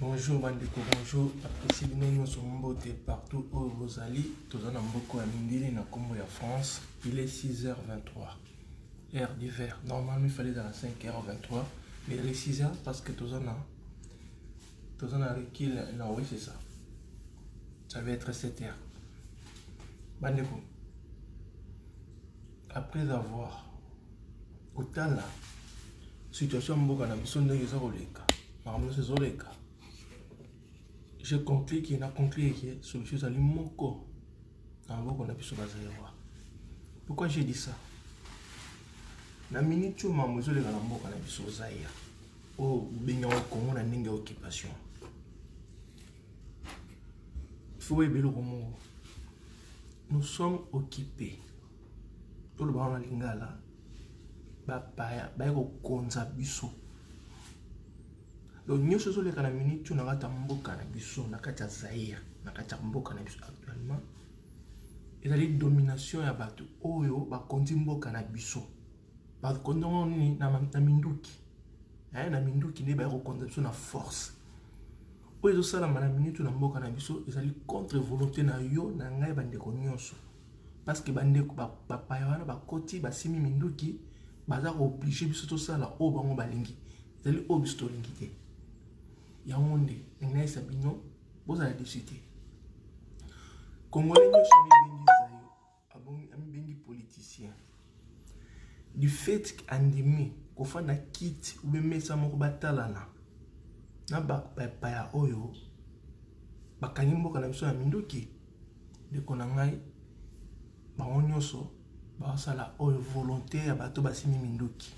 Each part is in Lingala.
Bonjour Bandeko, bonjour. Appréciez bien notre beauté partout où vous allez. Tous en beaucoup à Mindili, na Combo ya France. Il est 6h23. Heure d'hiver. Normalement, il fallait dans 5h23. Mais il est 6h parce que tous en a requis. Non, oui, c'est ça. Ça va être 7h. Bandeko. Après avoir autant la situation mboka na biso ndenge eza koleka. Makambo c'est zoleka. Je conclus qu'il a conclu que solution est moko. Pourquoi j'ai dit ça? Na minute où maman zole la mboka na biso zaïa. Oh, benyo Congo na ninga occupation. Faut élever le romo. Nous sommes occupés. Tout le monde na lingala. Ba paya, ba ko konza biso. Donc nous sommes les minutes où nous avons mboka na biso na kati ya Zaïre na kati ya mboka na biso actuellement. Et la domination ya bato oyo ba kondi mboka na biso. Ba kondo ni na minduki. Na minduki ne ba ko konda biso na force. Oyo zo sala na minute na mboka na biso ezali contre volonté na yo na ngai bandeko nyonso. Parce que bandeko ba payana ba koti ba simi minduki baza ko obligé biso to sala o bango balingi. Ezali obisto lingi te. Yaoundé, n'engagez sabino, vous allez discuter. Congolais, nous sommes bengi politiciens. Du fait qu'andimi, qu'on fait na kit ou bien mesa moko batalana, na ba ya oyo, bakanyimbo kana biso na minduki, de konangai, ba onyoso, ba sala oyo volonté ya bato basimi minduki.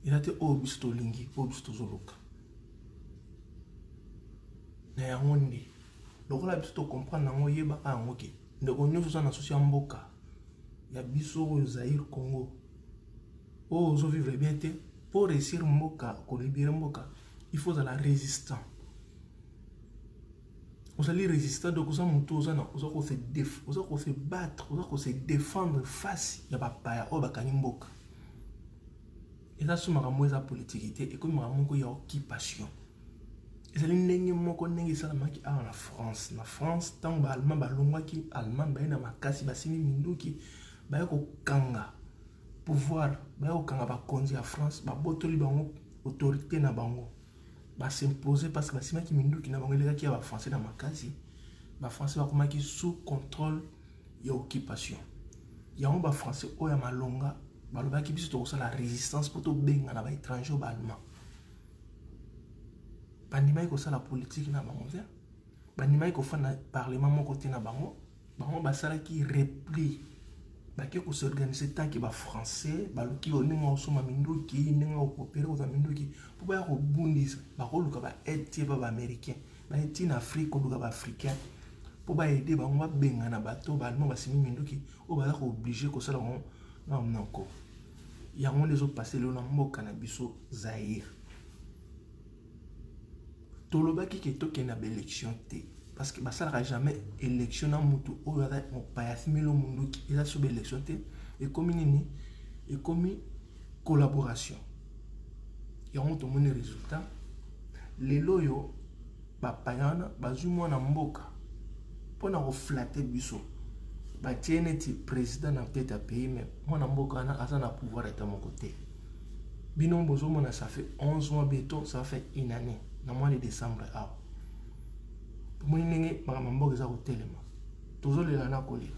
Il a été obisto lingi, obisto zoluka. Na yangonde lokola biso to comprendre nango yeba ka yango ke ndeko nyonso za na social mboka ya biso oyo Zaïre Congo o zo vivre bien te pour réussir mboka ko libérer mboka il faut la résistant vous allez résistant donc ça muto za na ko se battre ko se défendre face ya ba paya o bakani mboka et ça suma ka mweza politique et comme moko ya occupation. C'est l'indénié moko ndenge salamaki a en France. Na France, tant ba allemand ba longwaki allemand ba na makasi ba simi minduki ba ko kanga pouvoir ba ko kanga ba konzi à France ba botoli bango autorité na bango ba s'imposer parce que ba simaki minduki na bango lekaki ba français na makasi ba français ba komaki sous contrôle ya occupation. Ya on ba français o ya malonga ba lobaki biso to la résistance pour to benga na ba étranger ba allemand. Bandimai ko sala politique na bango vert bandimai ko fa na parlement mon côté na bango basala ki repli baki ko s'organiser tant que ba français baluki oninga osoma minduki ninga okopera ko minduki pour ba ko bundisa ba ko luka ba aide ba américain ba aide na Afrique ko luka ba africain pour ba aider bango ba benga na bato ba allemand ba simi minduki o ba ko obligé ko sala na nako yango les autres passer le na mboka na biso Zaïre. Tolobaki ke toke na élection te parce que ça n'aura jamais élection na mutu o ya mo payafimelo munduki eza sur élection te et comme nini et comme collaboration ya on to moni résultat lelo yo ba payana bazumwa na mboka pona ko flatter biso ba tiene ti président na tête à pays mais moi na mboka na asa na pouvoir être à mon côté bino bozo mona ça fait 11 mois bientôt ça fait une année. Na mois de décembre awa pour nenge makambo eza ko telema tozolela na kolela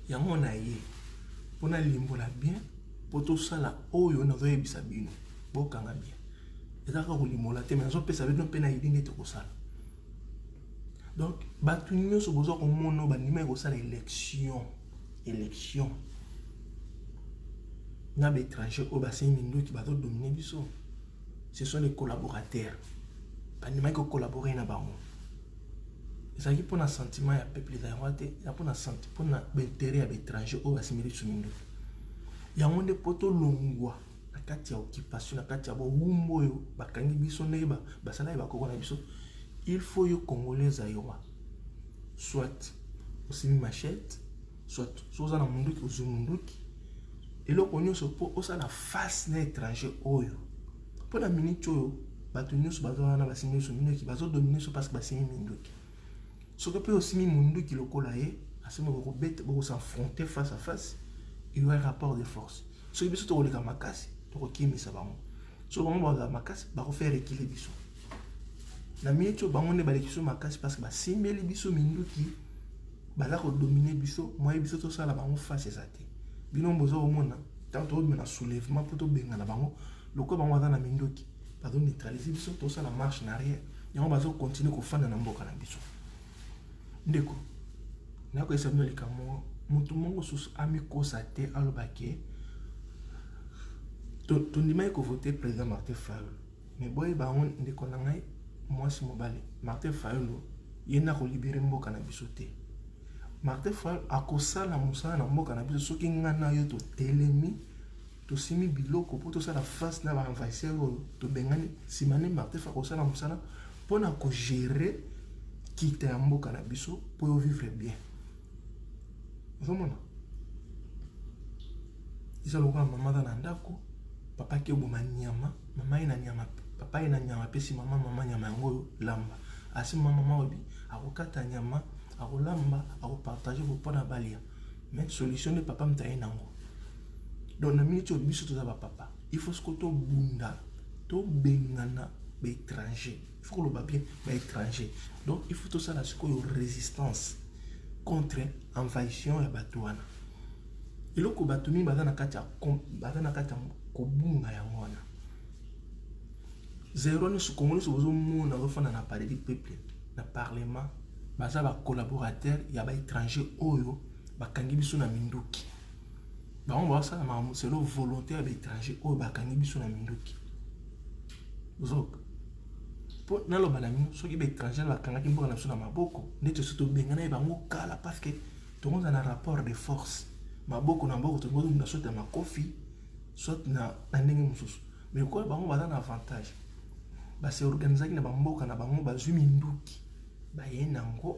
yango na ye pona limbola bien pour to sala oyo na zoyebisa bino bokanga bien eza ka ko limola te mais zo pesa bino pe na idée te ko sala donc batu nyonso bozo ko mono ba ndima ko sala élection na ba étranger o ba semi ndoki ba to dominer biso. Ce sont les collaborateurs. Bandimai ko collaborer na bango. Ça qui pour un sentiment ya peuple d'Aïwate, ya pour un sentiment pour un intérêt à l'étranger au basimili sumindo. Ya ngonde poto longwa na kati ya occupation na kati ya bo wumbo yo bakangi biso neba basala ba kokona biso. Il faut yo congolais aïwa. Soit osimi machette, soit soza na munduki ozumunduki. Et là on yo so po osala face na étranger oyo. Pour la minute, bato nyonso baza wana basimi so mindoki bazodomine so parce que basimi mindoki soki mpe osimi munduki lokola ye asimo s'affronter face à face il y aura un rapport de force soki biso tokoleka makasi tokokimisa bango so bango bazala makasi bakofaire ekile biso na minute oyo bango nde baleki biso makasi parce que basimbeli biso minduki baza kodomine biso moye biso tosala bango face eza te bino boza komona ntango tokobima na soulèvement mpo tobengana bango lokola bango baza na minduki bazoneutralize biso tosala marche na arrière yango bazokontinue kofanda na mboka na biso ndeko nakoyesa bino likambo motu moko susu amikosa te alobake tondimaki kovote président Martin Fayulu mais boye bango ndeko na ngai mwasi mobali Martin Fayulu ye na kolibere mboka na biso te Martin Fayulu akosala mosala na mboka na biso soki nga na yo totelemi tosimi biloko mpo tosala face na baenvahisseur oyo tobengani nsima nde Martin Fayulu akosala mosala mpona kogere kita ya mboka na biso mpo yo vivre bien ozomona eza lokola mama aza na ndako papa ki oboma nyama mama ye na nyama papa ye na nyama apesi mama nyama yango oyo lamba asima mama obi akokata nyama akolamba akopartage mpona balia mais solution nde papa mtaye nango donc na minute oyo biso toza bapapa il faut siko tobunda tobengana baétranger il faut koloba bien baétranger donc il faut tosala sikoyo résistance contre envahissement ya bato wana eloko bato mingi baza na kati ya kobunga yango wana zero nyonso congolais bozomona bazofanda na palais du peuple na parlement baza bacollaborateur ya baétranger oyo bakangi biso na minduki bango basala makambo selo volonté ya baétranger oyo bakangi biso na minduki ozoka mpo naloba na mino soki baétranger bakangaki mboka na biso na maboko nde tosi tobengana ye bango kala parce que tokoza na rapport de force maboko na mboko tobozomuna soit ya makofi soit na ndenge mosusu mais koya bango baza na avantage base organizaki na bamboka na bango bazwi minduki baye nango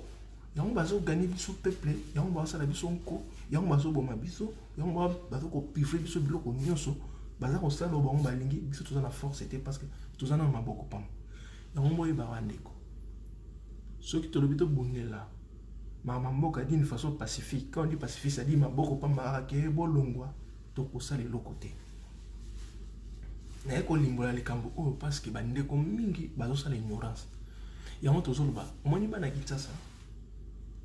yango bazogani biso peuple yango bazosala biso nko yango bazoboma biso yango bazokopivre biso biloko nyonso baza kosala oyo bango balingi biso toza na force te parce que toza na maboko pamba yango boyeba bandeko soki tolobi tobundela mboka d'une façon pacifique quand on dit pacifique ça dit maboko pamba akeye bolongwa tokosala eloko te naye kolimbola likambo oyo parce que bandeko mingi bazosala ignorance yango tozoloba omoni bana Kinshasa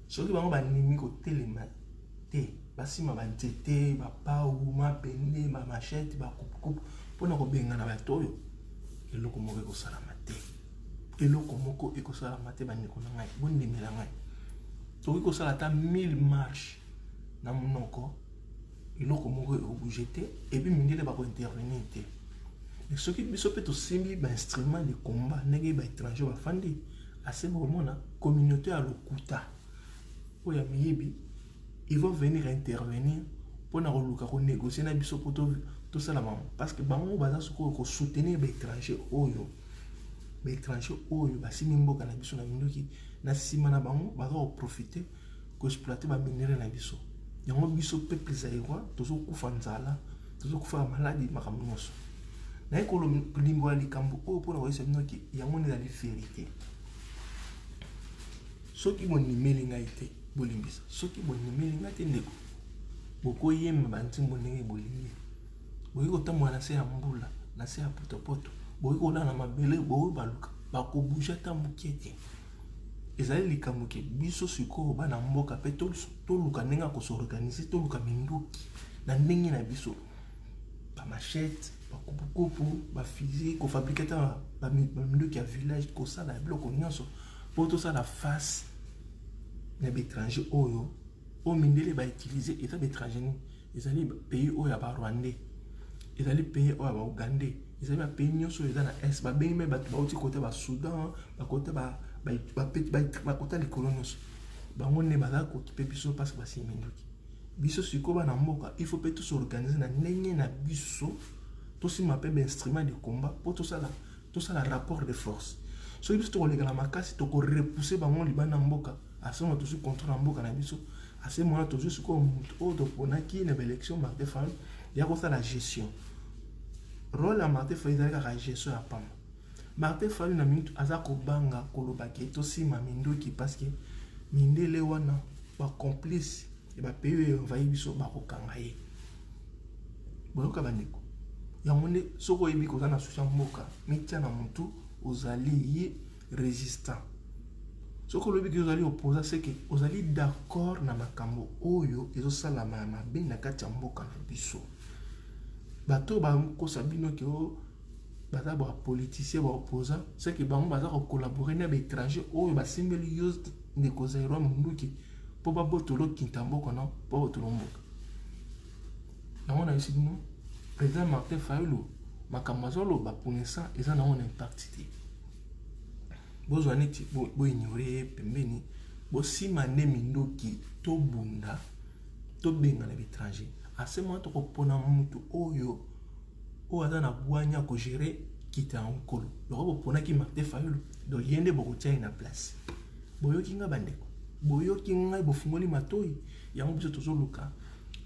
soki bango banimi kotelema te basima banzete bapau mapende bamachete bakupukupu mpona kobengana bato oyo eloko moko ekosalama te eloko moko ekosalama te bandeko na ngai bondimela ngai tokoki kosala ata 1000 marche na monoko eloko moko ekobouge te epuis mindele bakointervenir te soki biso mpe tosimbi bainstrument de combat ndenge baétranger bafandi ase bomona communauté ya lokuta oyo ya miyibi ils vont venir intervenir mpona koluka konégocier na biso mpo tosala mamo parce que bango baza sikoyo kosoutenir baétranger oyo basimi mboka na biso na mindoki na nsima na bango baza koprofite koexploite baminere na biso yango biso peuple zaïrois tozokufa nzala tozokufa maladi makambo nyonso naye kolimbola likambo oyo mpona koyesa binoki yango nde ezali vérité soki bonimeli ngai te bolimbisa soki bonimeli ngai te ndeko bokoyema bantimbo ndenge bolingi boyi kotambola na se ya mbula na se ya potopoto boyi kolala na mabele boyi baluka bakobouge ata mokie te ezali likambo ke biso sikoyo bana mboka mpe toluka ndenge ya kosorganize toluka minduki na ndenge na biso bamachete bakupukupu bafizi kofabrike ata baminduki ya village kosala biloko nyonso mpo tosala face na baétranger oyo mindele bautilize eza baétranger nini ezali pays oyo ya barwandais ezali pays oyo ya baougandais ezali bapays nyonso oyo eza na est babengi me bato bauti kota basoudan bakota likolo nyonso bango nde bazala kokipe biso parce que basili minduki biso sikoyo bana mboka il faut mpe tosorganize na ndenge na biso tosima mpe bainstrument de combat mpo tosala rapport de force soki biso tokolekana makasi tokorepousse bango libanda mboka asema tozwi contrôle na mboka na biso asemona tozwi sikoyo moto oyo toponaki na baélection Martin Fayulu ya kosala gestion rôle ya Martin Fayulu ezali kaka gestion ya pamba Martin Fayulu na minute aza kobanga koloba ke tosima mindoki parce que mindele wana ba complice et ba pays envahi biso ba kokanga ye. Boyoka bandeko. Yango nde soko yebi koza na susa mboka mitia na mutu ozali ye résistant. Soko lobi ke ozali opposant c'est que ozali d'accord na makambo oyo ezosalama ya mabe na kati ya mboka na biso. Bato bakosa bino ke o baza ba politicien ba opposant c'est que bango baza ko collaborer na ba étranger oyo basimbeli yo ndeko zairo munduki po ba botolo kintamboka na po botolo mboka. Yango na isi bino président Martin Fayulu makambo azoloba pour l'instant eza na on impact te. Bozwa neti bo ignorer pembeni bo sima ne mindoki to bunda to benga na étranger. À ce moment to kopona mutu oyo o aza na bwanya ko gérer kita onkolo. Loko pona ki Martin Fayulu do yende boko tia na place. Boyoki nga bandeko. Boyoki nga bofungoli matoi yango biso tozoluka.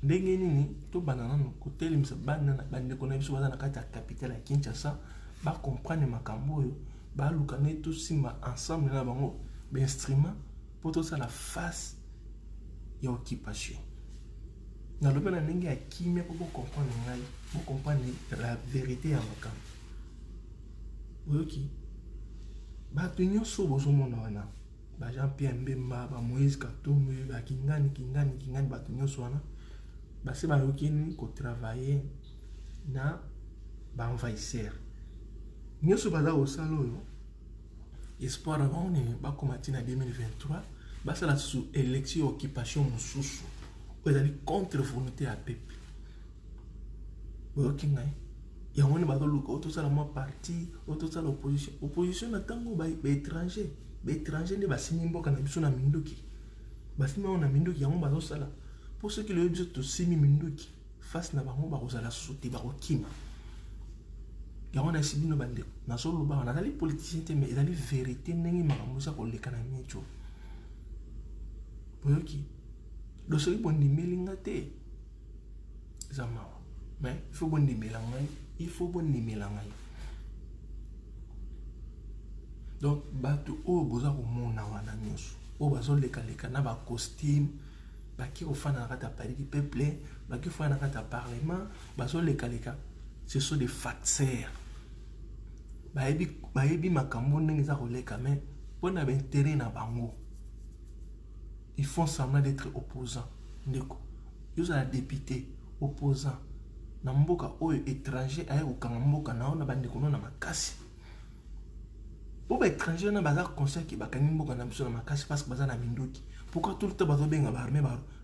Ndenge nini to banana no kotelimisa banana bandeko na biso baza na kati ya capitale ya Kinshasa ba comprendre makambo oyo ba luka ne to sima ensemble na bango ba instrument pour tout ça la face ya occupation. Na lobe na ndenge ya kimia pour comprendre ngai, pour comprendre la vérité ya makambo. Oyoki ba tunyo so bozo mona wana ba Jean-Pierre Mbemba ba Moïse Katumbi ba kingani ba tunyo so wana basi bayokini ko travailler na ba envahisseur. Nyoso baza au salon espoir avant ne ba komati na 2023 basa la sous élection occupation mususu vous allez contre volonté à peuple. Boyoki ngai ya woni ba luka auto sala mo parti auto sala opposition na tango ba étranger ne basimi mboka na biso na minduki basimi na minduki yango bazo sala pour ceux qui le disent to simi minduki face na bango ba kozala sote ba kokima. Yango na sibino bande na solo ba na ali politicien te mais ezali vérité ndenge makambo sa koleka na micho. Boyoki do so ibondi melinga te zama mais il faut bondi melangai donc bato o boza ko mona wana nyoso o bazo leka na ba costume baki ofana na kata Paris du peuple baki ofana na kata parlement bazo leka ce sont des facteurs. Baebi makambo ndenge za koleka mais pona ba intérêt na bango ils font semblant d'être opposants ndeko yo za député opposant na mboka oyo étranger aye kokanga mboka na ona bandeko na makasi po ba étranger na baza conscient ki bakangi mboka na biso na makasi parce que baza na mindoki. Pourquoi tout le temps bazo benga ba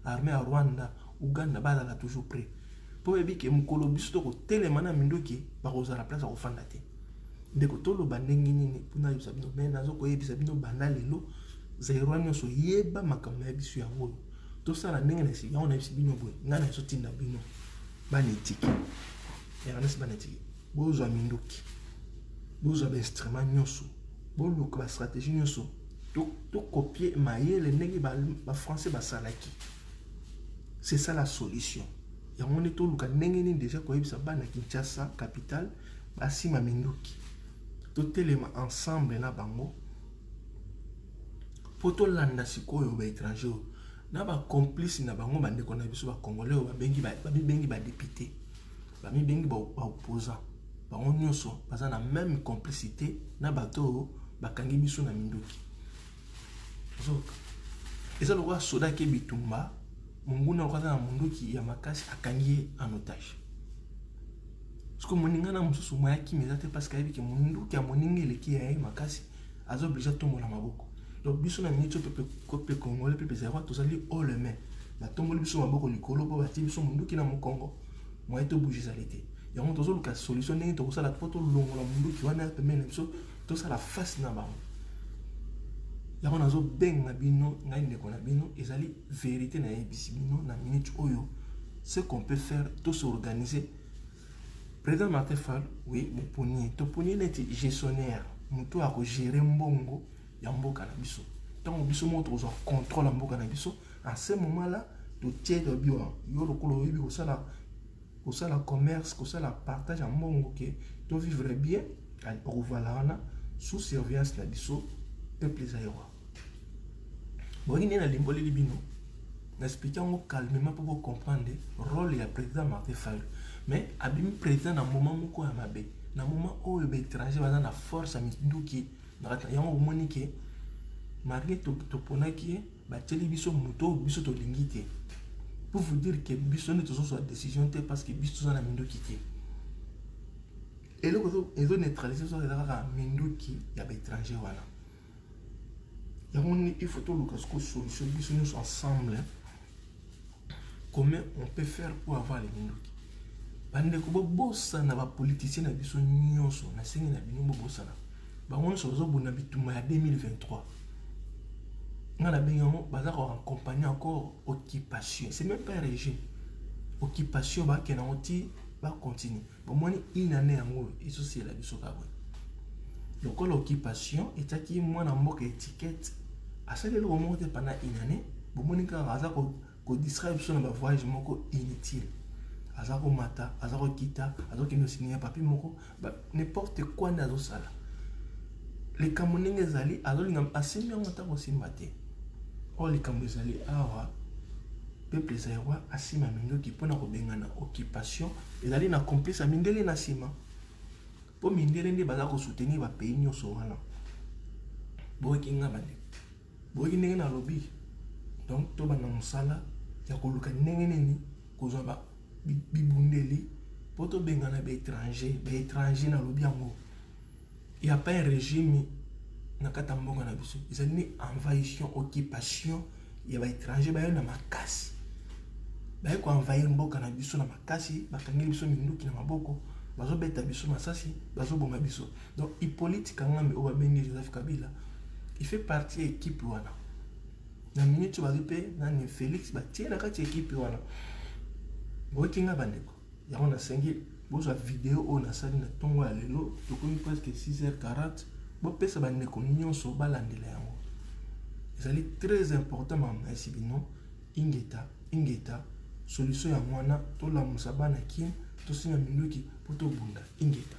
armée ya Rwanda Uganda baza la toujours prêt po yebi ke mukolo biso to ko telema na mindoki ba koza la place ya kofanda te ndeko tolo bandengi nini puna yo sabino mais nazo ko yebisa bino banda lelo zairo nyonso yeba makambo ya biso yango to sala ndenge na si yango na biso bino boye ngana so tinda bino banetiki ya nasi banetiki bozwa mindoki bozwa ba instrument nyonso boluka ba stratégie nyonso to copier mayele ndenge ba français ba salaki. C'est ça la solution. Yango ne to luka ndenge ni déjà ko yebisa bana Kinshasa capitale basima mindoki to telema ensemble na bango poto landa sikoyo ba étranger na ba complice na bango bandeko na biso ba congolais ba bengi ba député ba bengi ba opposant bango nyonso baza na même complicité na bato bakangi biso na mindoki zoka eza lokwa soda ke bitumba munguna okaza na munduki ya makasi akangi en otage. Ce que moninga na mususu moya kimeza te parce que ayebiki munduki ya moninga eleki ya ye makasi azo obligé tombola maboko. Donc biso na minute peuple congolais peuple zéro tozali haut le main ba tomboli biso maboko likolo po bati biso munduki na mokongo moya to bouger salité yango tozo luka solution ndenge tokosala po to longola munduki wana pemene biso to sala face na bango yango nazo benga bino ngai ndeko na bino ezali vérité na yebisi bino na minute oyo ce qu'on peut faire to s'organiser. Président Martin Fayulu oui moponi to poni neti gestionnaire mutu ako gérer mbongo ya mboka na biso tant biso mo to contrôle mboka na biso à ce moment là to tie de bio yo lokolo yebi ko sala commerce ko sala partage mbongo ke to vivre bien au voilà sous surveillance na biso peuple zaïrois. Bon, il y a un limboli libino. N'expliquons calmement pour comprendre le rôle du président Martin Fayulu. Mais abimi président na moment moko ya mabe, na moment où les étrangers baza na force à minduki, na yango omoni ke malgré to pona ki ba teli biso moto biso to lingite. Pour vous dire que biso ne toujours soit décision te parce que biso na minduki te. Et le côté ils ont neutralisé sur la minduki ya ba étranger wana. Il faut tout le solution biso nous ensemble. Comment on peut faire pour avoir les minduki? Bande ko bossa na ba politicien na biso nyonso na sengi na bino bossa na ba on so zo bona bituma ya 2023 ngala bengo baza ko accompagner encore occupation, c'est même pas régime occupation ba kena oti ba continue bon moni une année yango iso c'est la biso ka bon donc l'occupation etaki mwana mboka étiquette asali le remonte pendant une année bon moni ka baza ko distraire biso na ba voyage moko inutile. Azako mata, azako kita, azako kino signer papier moko, n'importe quoi nazo sala. Les Camerounais zali, azoli ngam asimi ngata ko simbate. O les Camerounais zali awa peuple zaïrois asima mingo ki pona ko bengana occupation, ezali na complice a mindele na sima. Po mindele ndi baza ko soutenir ba pays nyonso wana. Boye kinga bande. Boye kinga na lobby. Donc to bana musala ya ko luka ndenge nini ko ba bibundeli poto bengana ba étranger na lobby yango. Il y a pas un régime na katambonga na biso. Ils ont une envahissement, occupation, il y a ba étranger ba na makasi. Ba ko envahir mboka na biso na makasi, ba kangeli biso minduki na maboko, bazo beta biso masasi, bazo bomba biso. Donc Hippolyte Kangambe o ba bengi Joseph Kabila, il fait partie équipe wana. Na minute ba ripe na ni Félix ba tie na kati équipe wana. Bokinga bandeko ya on a sengi bozo vidéo on a sali na tongo ya lelo tokomi presque 6h40 bo pesa bandeko nyonso balandela yango ezali très important mama esibino ingeta solution ya mwana to la musabana kim to singa minuki poto bunda ingeta